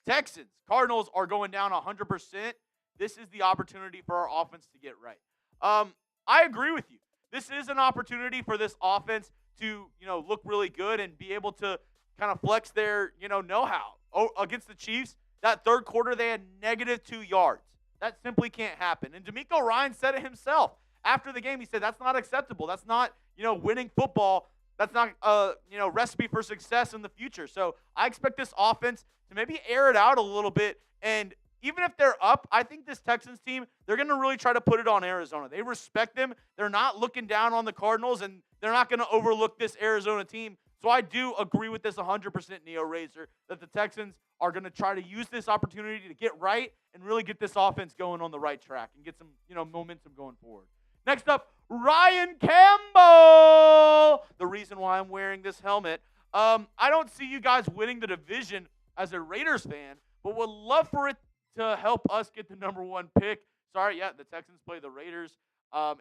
Texans, Cardinals are going down 100%. This is the opportunity for our offense to get right. I agree with you. This is an opportunity for this offense to, look really good and be able to kind of flex their, know-how. Against the Chiefs, that third quarter, they had -2 yards. That simply can't happen. And DeMeco Ryans said it himself. After the game, he said, that's not acceptable. That's not, winning football. That's not a, recipe for success in the future. So I expect this offense to maybe air it out a little bit and even if they're up, I think this Texans team, they're going to really try to put it on Arizona. They respect them. They're not looking down on the Cardinals, and they're not going to overlook this Arizona team. So I do agree with this 100%, Neo Razor, that the Texans are going to try to use this opportunity to get right and really get this offense going on the right track and get some, momentum going forward. Next up, Ryan Campbell. The reason why I'm wearing this helmet. I don't see you guys winning the division as a Raiders fan, but would love for it to help us get the number 1 pick. Sorry, the Texans play the Raiders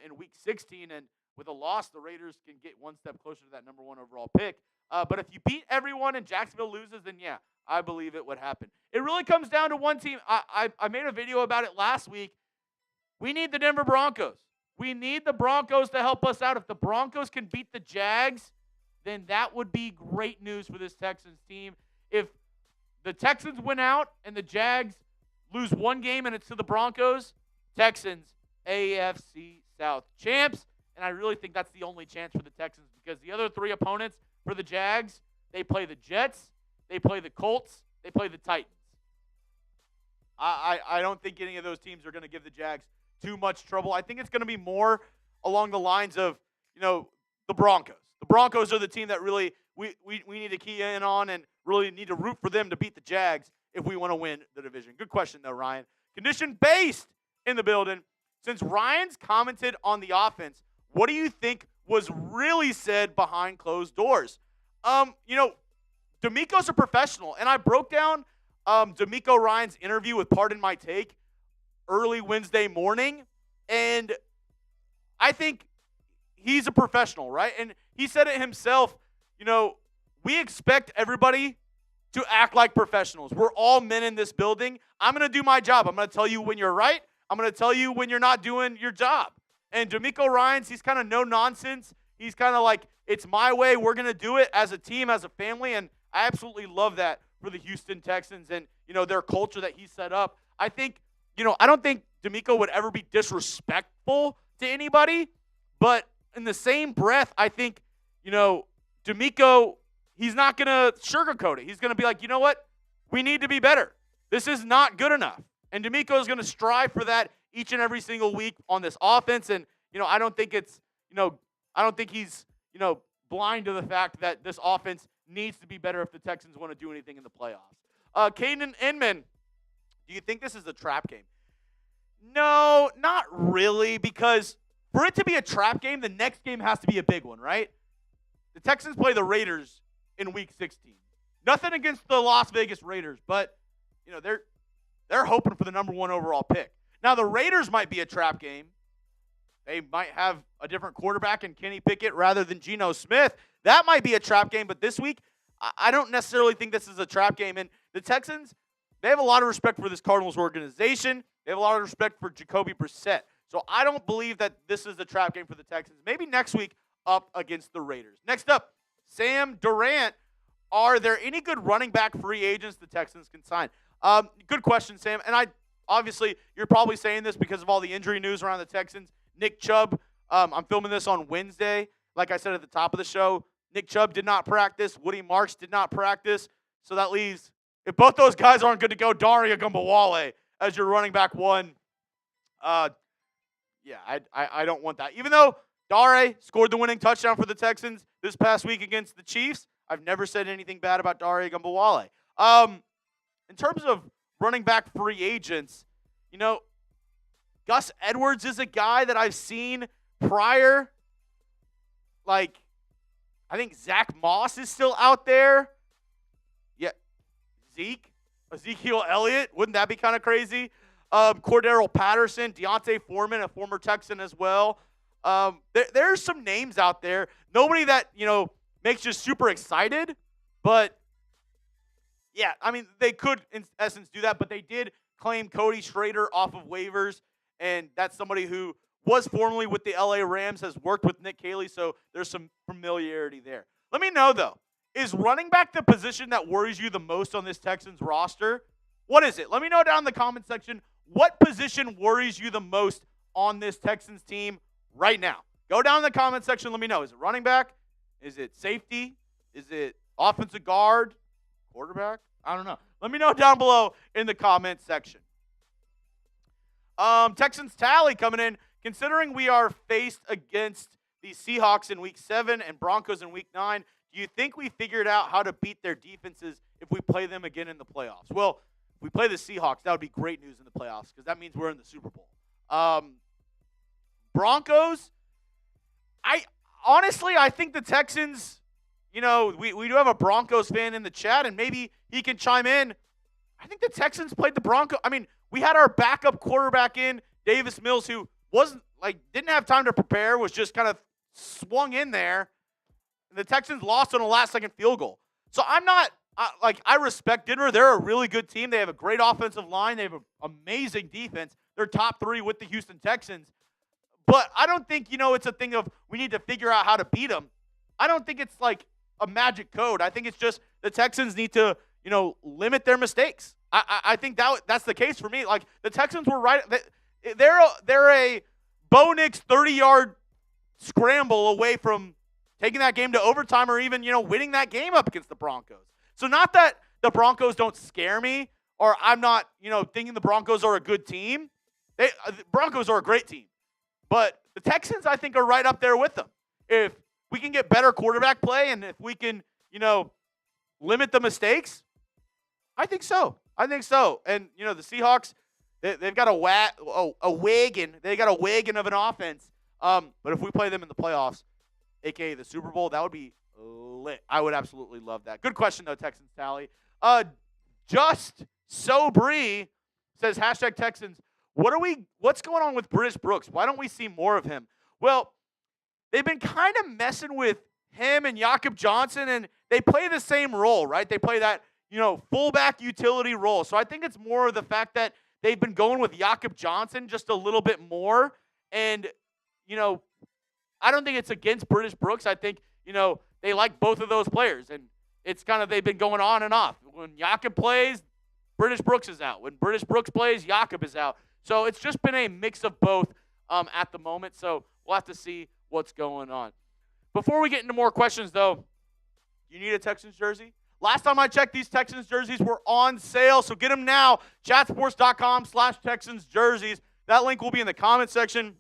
in Week 16, and with a loss, the Raiders can get one step closer to that number 1 overall pick. But if you beat everyone and Jacksonville loses, then I believe it would happen. It really comes down to one team. I made a video about it last week. We need the Denver Broncos. We need the Broncos to help us out. If the Broncos can beat the Jags, then that would be great news for this Texans team. If the Texans win out and the Jags lose one game and it's to the Broncos, Texans, AFC South champs. And I really think that's the only chance for the Texans because the other 3 opponents for the Jags, they play the Jets, they play the Colts, they play the Titans. I don't think any of those teams are going to give the Jags too much trouble. I think it's going to be more along the lines of, the Broncos. The Broncos are the team that really we need to key in on and really need to root for them to beat the Jags if we want to win the division. Good question, though, Ryan. Condition-based in the building. Since Ryan's commented on the offense, what do you think was really said behind closed doors? D'Amico's a professional, and I broke down D'Amico Ryan's interview with Pardon My Take early Wednesday morning, and I think he's a professional, right? And he said it himself, we expect everybody to act like professionals. We're all men in this building. I'm going to do my job. I'm going to tell you when you're right. I'm going to tell you when you're not doing your job. And D'Amico Ryans, he's kind of no nonsense. He's kind of like, it's my way. We're going to do it as a team, as a family. And I absolutely love that for the Houston Texans and, their culture that he set up. I think, I don't think D'Amico would ever be disrespectful to anybody. But in the same breath, I think, D'Amico, he's not going to sugarcoat it. He's going to be like, you know what? We need to be better. This is not good enough. And D'Amico is going to strive for that each and every single week on this offense. And, I don't think it's, I don't think he's, blind to the fact that this offense needs to be better if the Texans want to do anything in the playoffs. Caden Inman, do you think this is a trap game? No, not really, because for it to be a trap game, the next game has to be a big one, right? The Texans play the Raiders in Week 16. Nothing against the Las Vegas Raiders, but, they're hoping for the number 1 overall pick. Now, the Raiders might be a trap game. They might have a different quarterback in Kenny Pickett rather than Geno Smith. That might be a trap game, but this week, I don't necessarily think this is a trap game. And the Texans, they have a lot of respect for this Cardinals organization. They have a lot of respect for Jacoby Brissett. So I don't believe that this is a trap game for the Texans. Maybe next week up against the Raiders. Next up, Sam Durant. Are there any good running back free agents the Texans can sign? Good question, Sam. And obviously, you're probably saying this because of all the injury news around the Texans. Nick Chubb, I'm filming this on Wednesday. Like I said at the top of the show, Nick Chubb did not practice. Woody Marks did not practice. So that leaves, if both those guys aren't good to go, Dare Ogunbowale as your running back 1. I don't want that. Even though Dare scored the winning touchdown for the Texans this past week against the Chiefs, I've never said anything bad about Dare Ogunbowale. In terms of running back free agents, Gus Edwards is a guy that I've seen prior. Like, I think Zach Moss is still out there. Yeah, Ezekiel Elliott. Wouldn't that be kind of crazy? Cordero Patterson, Deontay Foreman, a former Texan as well. There's some names out there. Nobody that, makes you super excited. But, yeah, I mean, they could, in essence, do that. But they did claim Cody Schrader off of waivers. And that's somebody who was formerly with the LA Rams, has worked with Nick Caserio, so there's some familiarity there. Let me know, though, is running back the position that worries you the most on this Texans roster? What is it? Let me know down in the comment section. What position worries you the most on this Texans team right now? Go down in the comment section. Let me know. Is it running back? Is it safety? Is it offensive guard? Quarterback? I don't know. Let me know down below in the comment section. Texans tally coming in. Considering we are faced against the Seahawks in Week 7 and Broncos in Week 9, do you think we figured out how to beat their defenses if we play them again in the playoffs? Well, if we play the Seahawks, that would be great news in the playoffs because that means we're in the Super Bowl. Broncos, I think the Texans, we do have a Broncos fan in the chat, and maybe he can chime in. I think the Texans played the Broncos. I mean, we had our backup quarterback in, Davis Mills, who didn't have time to prepare, was just kind of swung in there. And the Texans lost on a last-second field goal. So I respect Denver. They're a really good team. They have a great offensive line. They have an amazing defense. They're top 3 with the Houston Texans. But I don't think, it's a thing of we need to figure out how to beat them. I don't think it's like a magic code. I think it's just the Texans need to, limit their mistakes. I think that's the case for me. Like, the Texans were right. They're a Bo Nix 30-yard scramble away from taking that game to overtime or even, winning that game up against the Broncos. So not that the Broncos don't scare me or I'm not, thinking the Broncos are a good team. The Broncos are a great team. But the Texans, I think, are right up there with them. If we can get better quarterback play and if we can, limit the mistakes, I think so. And, the Seahawks, they've got a wagon. They got a wagon of an offense. But if we play them in the playoffs, a.k.a. the Super Bowl, that would be lit. I would absolutely love that. Good question, though, Texans tally. Just So Bree says, #Texans. What's going on with British Brooks? Why don't we see more of him? Well, they've been kind of messing with him and Jakob Johnson, and they play the same role, right? They play that, fullback utility role. So I think it's more of the fact that they've been going with Jakob Johnson just a little bit more. And, I don't think it's against British Brooks. I think, they like both of those players. And it's kind of they've been going on and off. When Jakob plays, British Brooks is out. When British Brooks plays, Jakob is out. So it's just been a mix of both at the moment. So we'll have to see what's going on. Before we get into more questions, though, you need a Texans jersey? Last time I checked, these Texans jerseys were on sale, so get them now. Chatsports.com/Texans jerseys. That link will be in the comment section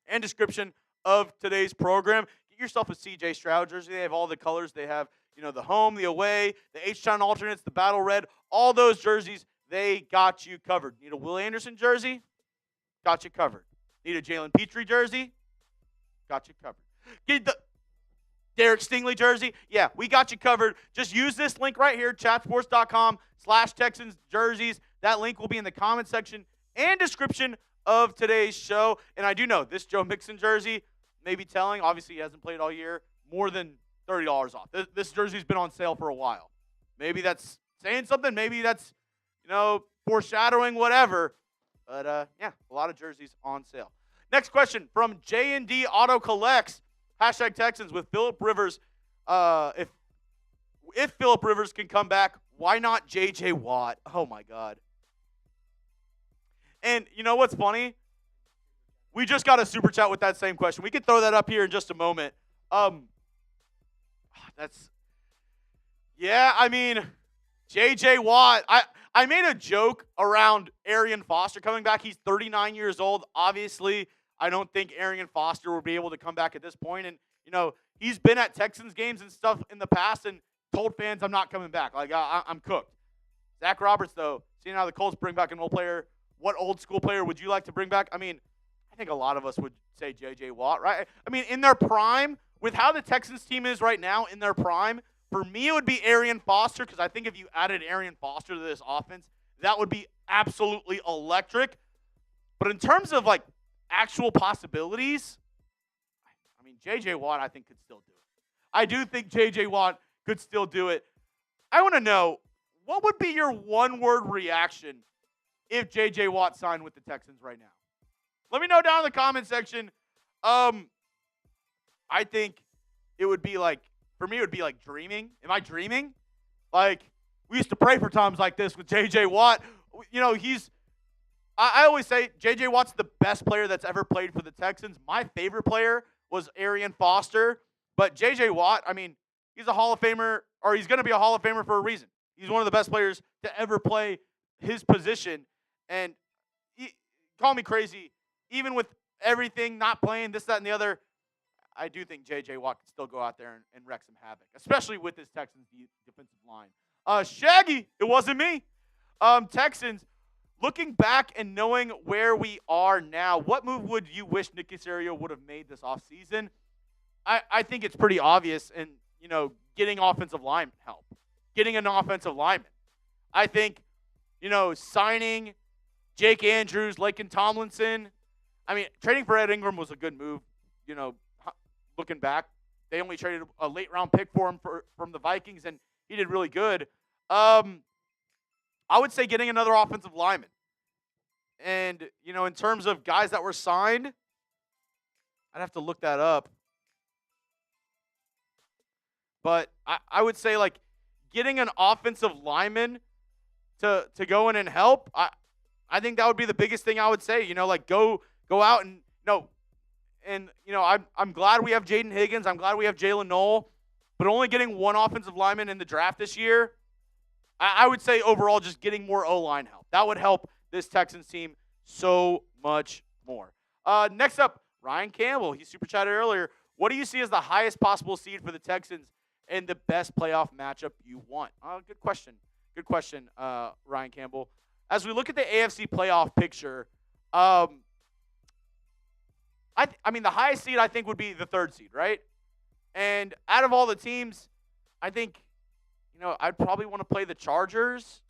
and description of today's program. Get yourself a CJ Stroud jersey. They have all the colors. They have, the home, the away, the H-Town alternates, the battle red. All those jerseys, they got you covered. Need a Will Anderson jersey? Got you covered. Need a Jalen Petrie jersey? Got you covered. Get the Derek Stingley jersey? Yeah, we got you covered. Just use this link right here, chatsports.com/Texans jerseys. That link will be in the comment section and description of today's show. And I do know this Joe Mixon jersey may be telling. Obviously, he hasn't played all year. More than $30 off. This jersey's been on sale for a while. Maybe that's saying something. Maybe that's, foreshadowing, whatever. But, yeah, a lot of jerseys on sale. Next question from J&D Auto Collects. #Texans with Phillip Rivers. If Phillip Rivers can come back, why not J.J. Watt? Oh, my God. And you know what's funny? We just got a super chat with that same question. We can throw that up here in just a moment. J.J. Watt. I made a joke around Arian Foster coming back. He's 39 years old. Obviously, I don't think Arian Foster will be able to come back at this point. And, he's been at Texans games and stuff in the past and told fans I'm not coming back. Like, I'm cooked. Zach Roberts, though, seeing how the Colts bring back an old player, what old school player would you like to bring back? I mean, I think a lot of us would say J.J. Watt, right? I mean, in their prime, with how the Texans team is right now in their prime, for me it would be Arian Foster because I think if you added Arian Foster to this offense, that would be absolutely electric. But in terms of, actual possibilities, I mean, J.J. Watt, I think, could still do it. I do think J.J. Watt could still do it. I want to know, what would be your one-word reaction if J.J. Watt signed with the Texans right now? Let me know down in the comment section. I think it would be for me, it would be dreaming. Am I dreaming? We used to pray for times like this with J.J. Watt. I always say J.J. Watt's the best player that's ever played for the Texans. My favorite player was Arian Foster. But J.J. Watt, I mean, he's a Hall of Famer, or he's going to be a Hall of Famer for a reason. He's one of the best players to ever play his position. And call me crazy. Even with everything, not playing, this, that, and the other, I do think J.J. Watt can still go out there and wreak some havoc, especially with this Texans defensive line. Shaggy, it wasn't me. Texans, looking back and knowing where we are now, what move would you wish Nick Caserio would have made this offseason? I think it's pretty obvious, and, getting offensive lineman help, getting an offensive lineman. I think, signing Jake Andrews, Laken Tomlinson. I mean, trading for Ed Ingram was a good move, looking back. They only traded a late-round pick for him from the Vikings, and he did really good. I would say getting another offensive lineman. And, in terms of guys that were signed, I'd have to look that up. But I would say, getting an offensive lineman to go in and help, I think that would be the biggest thing I would say. Go out and, I'm glad we have Jaden Higgins. I'm glad we have Jalen Knoll. But only getting one offensive lineman in the draft this year, I would say overall just getting more O-line help. That would help this Texans team so much more. Next up, Ryan Campbell. He super chatted earlier. What do you see as the highest possible seed for the Texans and the best playoff matchup you want? Good question. Good question, Ryan Campbell. As we look at the AFC playoff picture, I mean, the highest seed I think would be the 3rd seed, right? And out of all the teams, I think, I'd probably want to play the Chargers.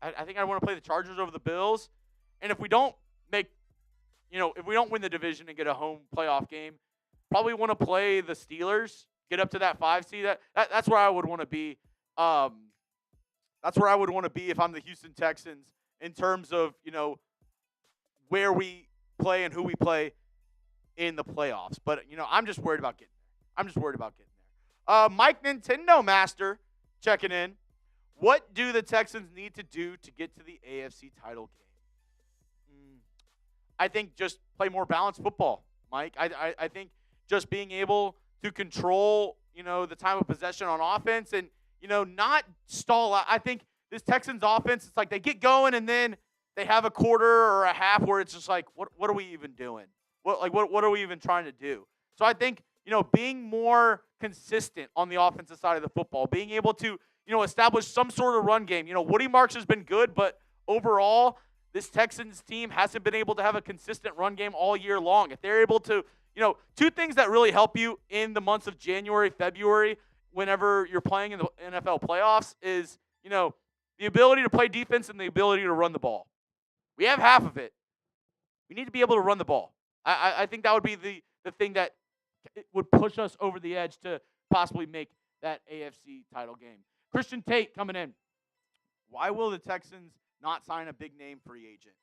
I think I want to play the Chargers over the Bills. And if we don't if we don't win the division and get a home playoff game, probably want to play the Steelers, get up to that 5 seed. That's where I would want to be. That's where I would want to be if I'm the Houston Texans in terms of, where we play and who we play in the playoffs. But, I'm just worried about getting there. Mike Nintendo Master checking in. What do the Texans need to do to get to the AFC title game? I think just play more balanced football, Mike. I think just being able to control, the time of possession on offense and, not stall out. I think this Texans offense, it's like they get going and then they have a quarter or a half where it's just like, what are we even doing? What are we even trying to do? So I think, being more consistent on the offensive side of the football, being able to, establish some sort of run game. Woody Marks has been good, but overall, this Texans team hasn't been able to have a consistent run game all year long. If they're able to, two things that really help you in the months of January, February, whenever you're playing in the NFL playoffs is, the ability to play defense and the ability to run the ball. We have half of it. We need to be able to run the ball. I think that would be the thing that would push us over the edge to possibly make that AFC title game. Christian Tate coming in. Why will the Texans not sign a big-name free agent?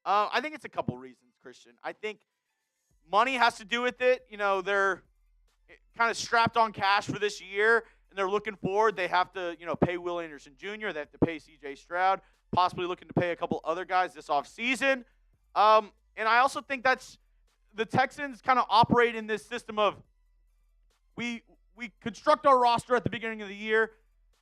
I think it's a couple reasons, Christian. I think money has to do with it. They're kind of strapped on cash for this year, and they're looking forward. They have to, pay Will Anderson Jr. They have to pay C.J. Stroud, possibly looking to pay a couple other guys this offseason. And I also think that's the Texans kind of operate in this system of we construct our roster at the beginning of the year,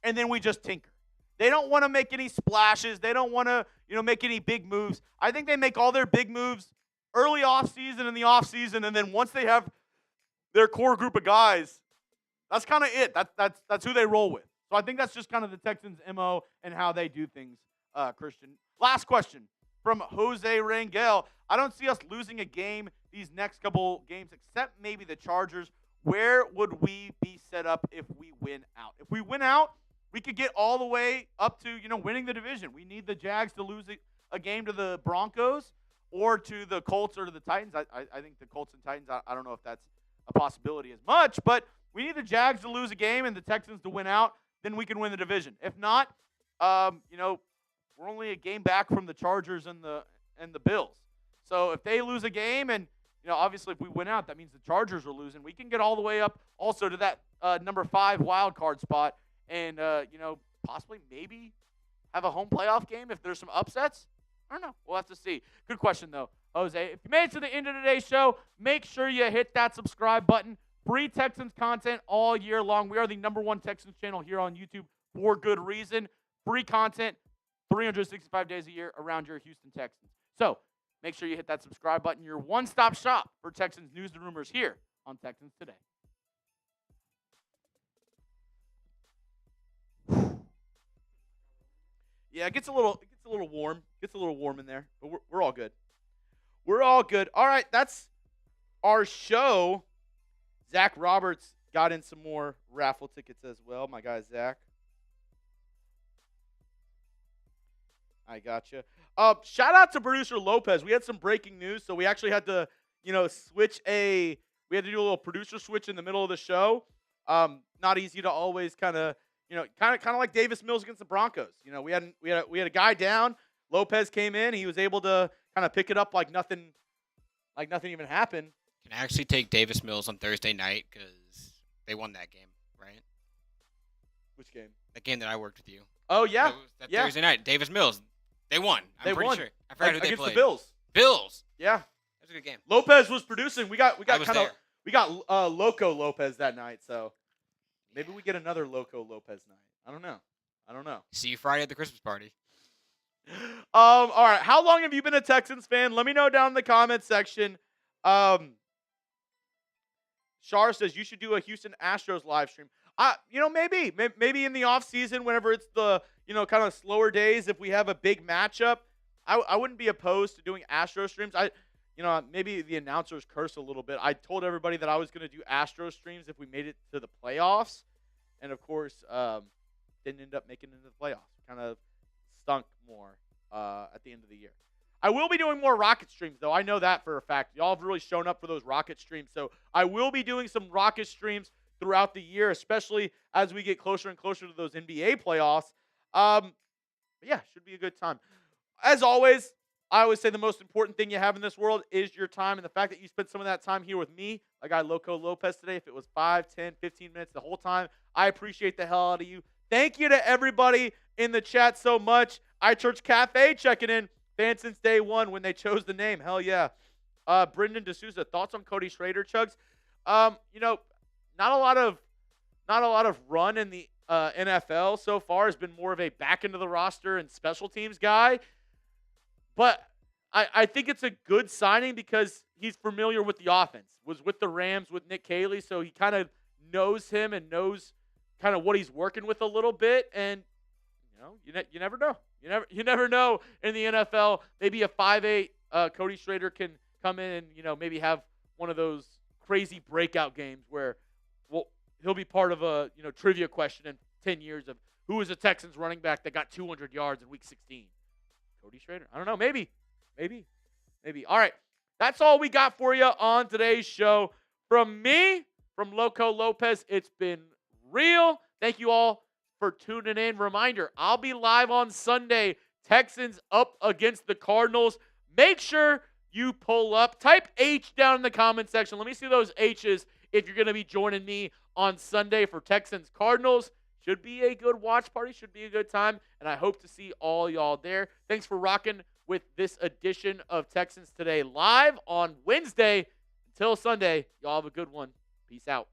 and then we just tinker. They don't want to make any splashes. They don't want to, make any big moves. I think they make all their big moves early offseason and the offseason, and then once they have their core group of guys, that's kind of it. That's who they roll with. So I think that's just kind of the Texans' MO and how they do things, Christian. Last question from Jose Rangel. I don't see us losing a game these next couple games except maybe the Chargers. Where would we be set up if we win out? If we win out, we could get all the way up to, winning the division. We need the Jags to lose a game to the Broncos or to the Colts or to the Titans. I think the Colts and Titans, I don't know if that's a possibility as much, but we need the Jags to lose a game and the Texans to win out. Then we can win the division. If not, we're only a game back from the Chargers and the Bills. So if they lose a game and, obviously if we win out, that means the Chargers are losing. We can get all the way up also to that number 5 wild card spot and, possibly maybe have a home playoff game if there's some upsets. I don't know. We'll have to see. Good question, though, Jose. If you made it to the end of today's show, make sure you hit that subscribe button. Free Texans content all year long. We are the number 1 Texans channel here on YouTube for good reason. Free content 365 days a year around your Houston Texans. So Make sure you hit that subscribe button, your one-stop shop for Texans news and rumors here on Texans Today. Yeah, it gets a little warm. Gets a little warm in there, but we're all good. We're all good. All right, that's our show. Zach Roberts got in some more raffle tickets as well. My guy Zach. I gotcha. Shout out to producer Lopez. We had some breaking news, so we actually had to, we had to do a little producer switch in the middle of the show. Not easy to always kind of like Davis Mills against the Broncos. We had a guy down. Lopez came in. He was able to kind of pick it up like nothing even happened. Can I actually take Davis Mills on Thursday night because they won that game, right? Which game? The game that I worked with you. Oh yeah, that Thursday night. Davis Mills. They won. I'm pretty sure. I forgot who they against played. the Bills. Bills. Yeah, that was a good game. Lopez was producing. We got Loco Lopez that night. So maybe we get another Loco Lopez night. I don't know. See you Friday at the Christmas party. All right. How long have you been a Texans fan? Let me know down in the comments section. Shar says you should do a Houston Astros live stream. Maybe in the off season, whenever it's the kind of slower days, if we have a big matchup, I wouldn't be opposed to doing Astro streams. Maybe the announcers curse a little bit. I told everybody that I was going to do Astro streams if we made it to the playoffs, and of course, didn't end up making it into the playoffs. Kind of stunk more at the end of the year. I will be doing more Rocket streams, though. I know that for a fact. Y'all have really shown up for those Rocket streams, so I will be doing some Rocket streams throughout the year, especially as we get closer and closer to those NBA playoffs. Should be a good time. As always, I always say the most important thing you have in this world is your time, and the fact that you spent some of that time here with me, like guy Loco Lopez today, if it was 5, 10, 15 minutes, the whole time, I appreciate the hell out of you. Thank you to everybody in the chat so much. iChurch Cafe checking in. Fan since day one when they chose the name. Hell yeah. Brendan D'Souza, thoughts on Cody Schrader, Chuggs? Not a lot of run in the NFL so far. Has been more of a back into the roster and special teams guy. But I think it's a good signing because he's familiar with the offense. Was with the Rams with Nick Caserio, so he kind of knows him and knows kind of what he's working with a little bit. And you never know. You never know in the NFL. Maybe a 5'8" Cody Schrader can come in and maybe have one of those crazy breakout games where he'll be part of a trivia question in 10 years of who was a Texans running back that got 200 yards in Week 16. Cody Schrader. I don't know. Maybe. All right. That's all we got for you on today's show. From me, from Loco Lopez, it's been real. Thank you all for tuning in. Reminder, I'll be live on Sunday. Texans up against the Cardinals. Make sure you pull up. Type H down in the comment section. Let me see those H's if you're going to be joining me on Sunday for Texans Cardinals. Should be a good watch party. Should be a good time. And I hope to see all y'all there. Thanks for rocking with this edition of Texans Today live on Wednesday. Until Sunday, y'all have a good one. Peace out.